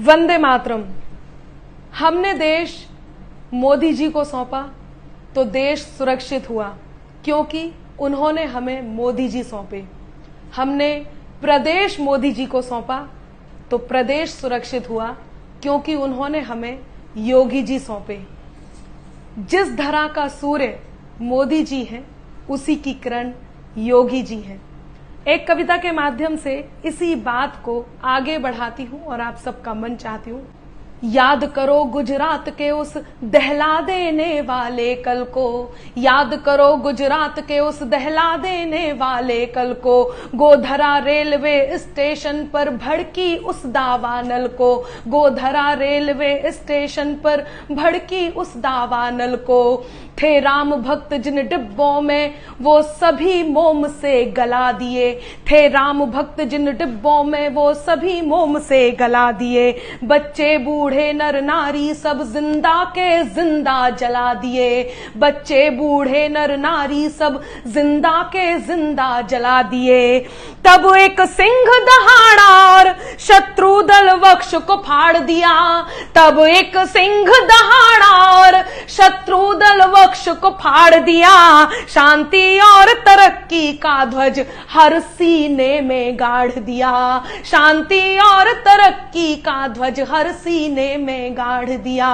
वंदे मातरम। हमने देश मोदी जी को सौंपा तो देश सुरक्षित हुआ, क्योंकि उन्होंने हमें मोदी जी सौंपे। हमने प्रदेश मोदी जी को सौंपा तो प्रदेश सुरक्षित हुआ, क्योंकि उन्होंने हमें योगी जी सौंपे। जिस धरा का सूर्य मोदी जी हैं, उसी की किरण योगी जी हैं। एक कविता के माध्यम से इसी बात को आगे बढ़ाती हूं और आप सबका मन चाहती हूं। याद करो गुजरात के उस दहला देने वाले कल को, याद करो गुजरात के उस दहला देने वाले कल को। गोधरा रेलवे स्टेशन पर भड़की उस दावानल को, गोधरा रेलवे स्टेशन पर भड़की उस दावानल को। थे राम भक्त जिन डिब्बों में वो सभी मोम से गला दिए, थे राम भक्त जिन डिब्बों में वो सभी मोम से गला दिए। बच्चे बूढ़े नर नारी सब जिंदा के जिंदा जला दिए, बच्चे बूढ़े नर नारी सब जिंदा के जिंदा जला दिए। तब एक सिंह दहाड़ा और शत्रु दल वक्ष को फाड़ दिया, तब एक सिंह दहाड़ा और शत्रु दल वक्ष को फाड़ दिया। शांति और तरक्की का ध्वज हर सीने में गाड़ दिया, शांति और तरक्की का ध्वज हर सीने में गाड़ दिया।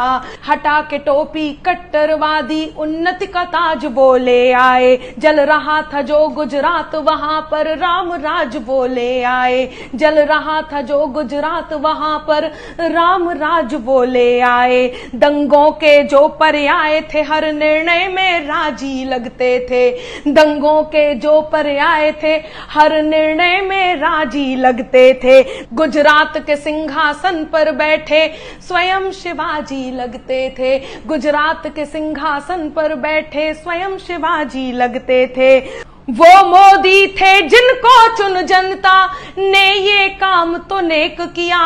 हटा के टोपी कट्टरवादी उन्नति का ताज बोले आए, जल रहा था जो गुजरात वहां पर राम राज बोले आए, जल रहा था जो गुजरात वहां पर राम राज बोले आए। दंगों के जो पर्याय थे हर निर्णय में राजी लगते थे, दंगों के जो पर्याय थे हर निर्णय में राजी लगते थे। गुजरात के सिंहासन पर बैठे स्वयं शिवाजी लगते थे, गुजरात के सिंहासन पर बैठे स्वयं शिवाजी लगते थे। वो मोदी थे जिनको चुन जनता ने ये काम तो नेक किया,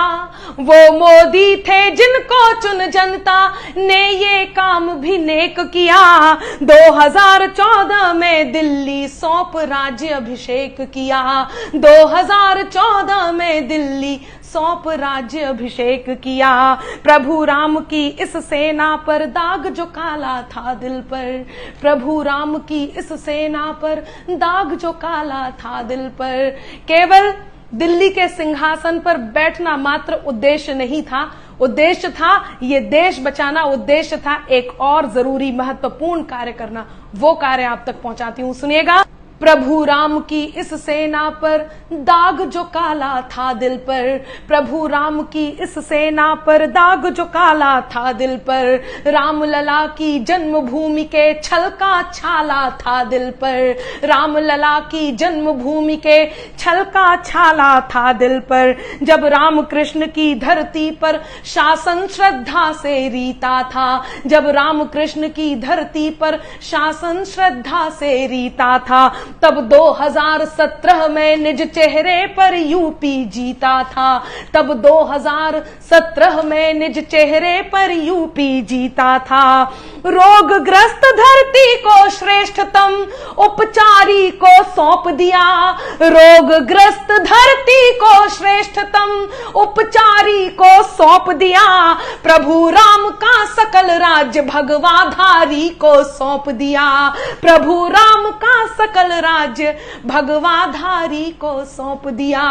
वो मोदी थे जिनको चुन जनता ने ये काम भी नेक किया। 2014 में दिल्ली सौंप राज्य अभिषेक किया, 2014 में दिल्ली सौंप राज्य अभिषेक किया। प्रभु राम की इस सेना पर दाग जो काला था दिल पर, प्रभु राम की इस सेना पर दाग जो काला था दिल पर। केवल दिल्ली के सिंहासन पर बैठना मात्र उद्देश्य नहीं था, उद्देश्य था ये देश बचाना, उद्देश्य था एक और जरूरी महत्वपूर्ण कार्य करना। वो कार्य आप तक पहुंचाती हूं, सुनिएगा। प्रभु राम की इस सेना पर दाग जो काला था दिल पर, प्रभु राम की इस सेना पर दाग जो काला था दिल पर। रामलला की जन्मभूमि के छल का छाला था दिल पर, रामलला की जन्मभूमि के छल का छाला था दिल पर। जब राम कृष्ण की धरती पर शासन श्रद्धा से रीता था, जब राम कृष्ण की धरती पर शासन श्रद्धा से रीता था, तब 2017 में निज चेहरे पर यूपी जीता था, तब 2017 में निज चेहरे पर यूपी जीता था। रोगग्रस्त धरती को श्रेष्ठतम उपचारी को सौंप दिया, रोगग्रस्त धरती को श्रेष्ठतम उपचारी को सौंप दिया। प्रभु राम का सकल राज्य भगवाधारी को सौंप दिया, प्रभु राम का सकल राज्य भगवाधारी को सौंप दिया,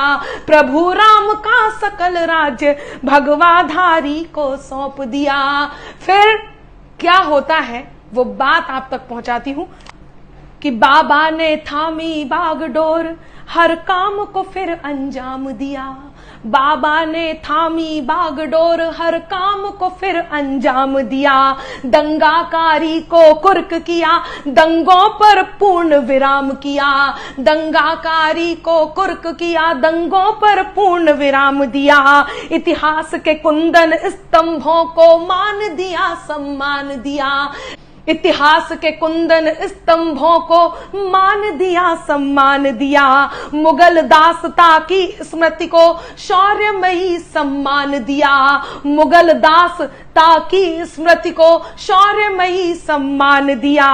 प्रभु राम का सकल राज्य भगवाधारी को सौंप दिया। फिर क्या होता है वो बात आप तक पहुंचाती हूं कि बाबा ने थामी बागडोर हर काम को फिर अंजाम दिया, बाबा ने थामी बागडोर हर काम को फिर अंजाम दिया। दंगाकारी को कुर्क किया, दंगों पर पूर्ण विराम किया, दंगाकारी को कुर्क किया, दंगों पर पूर्ण विराम दिया। इतिहास के कुंदन स्तंभों को मान दिया, सम्मान दिया, इतिहास के कुंदन स्तंभों को मान दिया, सम्मान दिया। मुगल दासता की स्मृति को शौर्यमयी सम्मान दिया। मुगल दासता की स्मृति को शौर्यमयी सम्मान दिया।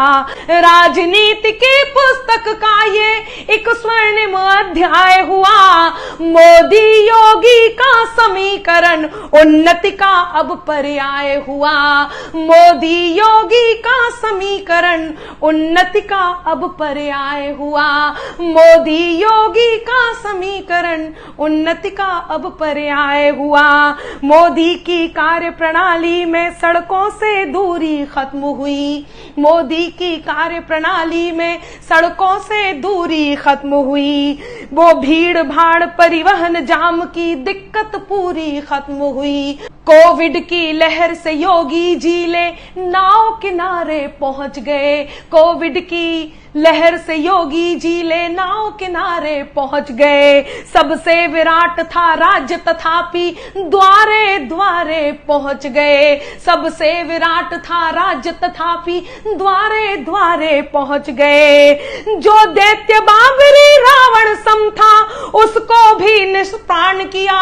राजनीति की पुस्तक का ये एक स्वर्णिम अध्याय हुआ। मोदी योगी का समीकरण उन्नति का अब पर्याय हुआ। मोदी योगी का समीकरण उन्नति का अब पर्याय हुआ। मोदी योगी का समीकरण उन्नति का अब पर्याय हुआ। मोदी की कार्य प्रणाली में सड़कों से दूरी खत्म हुई। मोदी की कार्य प्रणाली में सड़कों से दूरी खत्म हुई। वो भीड़ भाड़ परिवहन जाम की दिक्कत पूरी खत्म हुई। कोविड की लहर से योगी जी ले नाव किनारे पहुंच गए। कोविड की लहर से योगी जी ले नाव किनारे पहुंच गए। सबसे विराट था राज्य तथापि द्वारे द्वारे पहुंच गए। सबसे विराट था राज्य तथापि द्वारे द्वारे पहुंच गए। जो दैत्य बाबरी रावण सम था उसको भी निष्प्राण किया।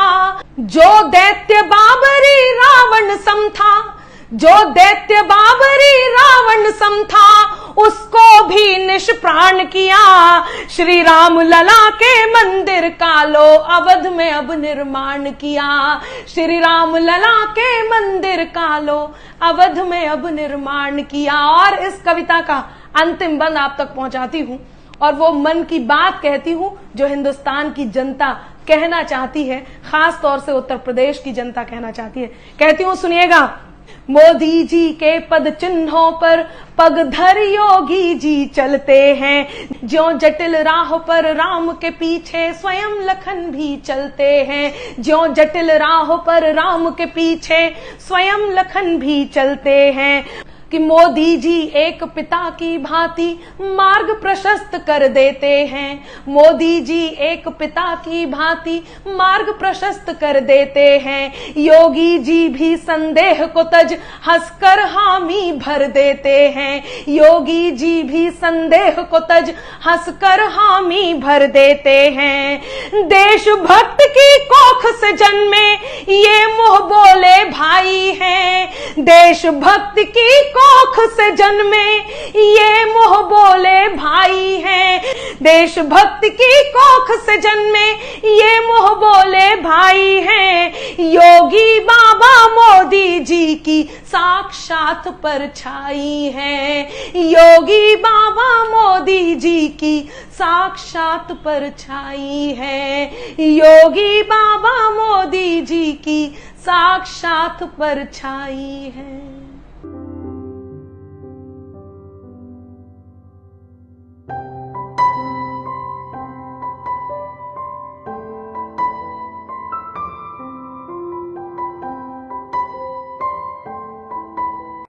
जो दैत्य बाबरी रावण सम था, जो दैत्य बाबरी रावण सम था उसको भी निष्प्राण किया। श्री राम लला के मंदिर का लो अवध में अब निर्माण किया। श्री राम लला के मंदिर का लो अवध में अब निर्माण किया। और इस कविता का अंतिम बंद आप तक पहुंचाती हूं और वो मन की बात कहती हूं जो हिंदुस्तान की जनता कहना चाहती है, खास तौर से उत्तर प्रदेश की जनता कहना चाहती है। कहती हूं, सुनिएगा। मोदी जी के पद चिन्हों पर पगधर योगी जी चलते हैं। ज्यों जटिल राह पर राम के पीछे स्वयं लखन भी चलते हैं। ज्यों जटिल राह पर राम के पीछे स्वयं लखन भी चलते हैं। कि मोदी जी एक पिता की भांति मार्ग प्रशस्त कर देते हैं। मोदी जी एक पिता की भांति मार्ग प्रशस्त कर देते हैं। योगी जी भी संदेह को तज हंसकर हामी भर देते हैं। योगी जी भी संदेह को तज हंसकर हामी भर देते हैं। देशभक्त की कोख से जन्मे ये मुंह बोले भाई हैं। देशभक्त की कोख से जन्मे ये मुंह बोले भाई हैं। देशभक्त की कोख से जन्मे ये मुंह बोले भाई हैं। योगी बाबा मोदी जी की साक्षात परछाई है। योगी बाबा मोदी जी की साक्षात परछाई है। योगी बाबा मोदी जी की साक्षात परछाई है।